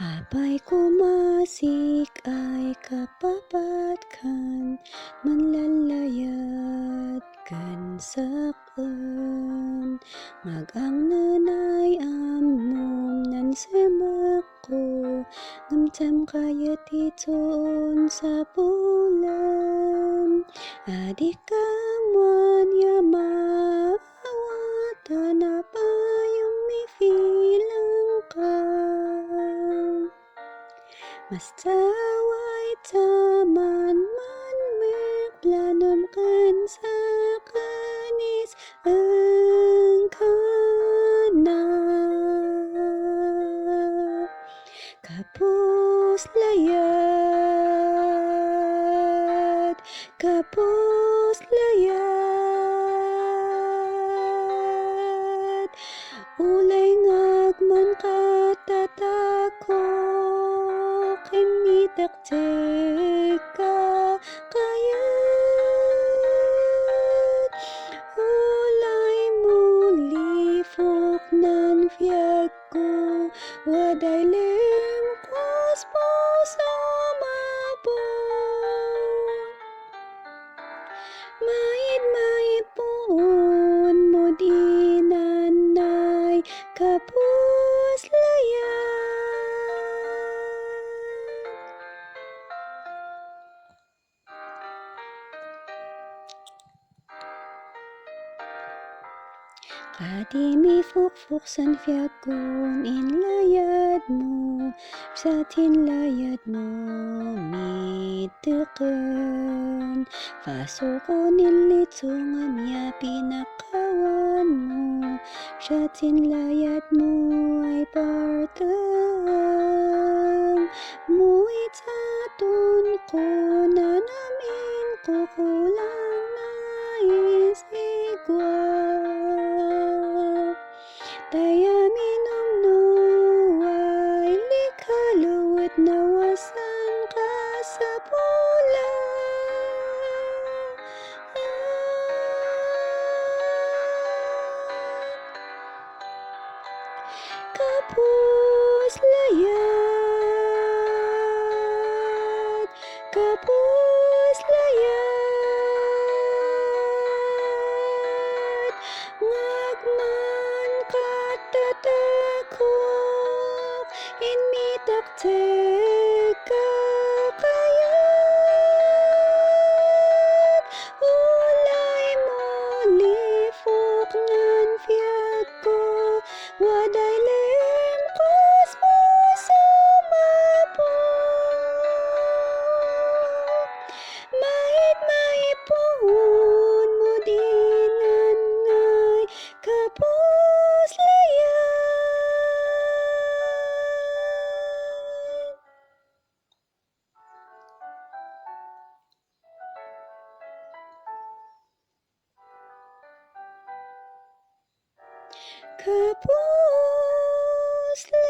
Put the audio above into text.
Apa'y kumasik ay kapapatkan, manlalayat kan saklan. Magang nanay amnom nan semak ko, ngamtam kayat itoon sa bulan. Adik kaman yamawatan na payong mifilang ka. Mas taway taman man merplanam kan sa kanis engkana. Kapus layat, kapus layat, ulay ngagman katatakok, imitaktek ka kayat. Ulay mulifok nan fiag ko, waday lengkos puso mabot. Maid mo di nanay, kapus layat. Kadimi fukfuk san fiagon inlayad mo, sa tinlayad mo miteken. Fasoko nilitsong amya pinakawan mo, sa tinlayad mo ay parteng. Muit atun ko na namin ko kulang nais igwap. Daya minumnuway likaluwat nawasan ka sa bulan. Kapus layat, kapus layat, ngagman katatakok, imitaktek ka kayat. Ulay mulifok nan fiag ko, waday lengkos puso mabot. Maipon mo di nanay, kapus layat. Kapus layat.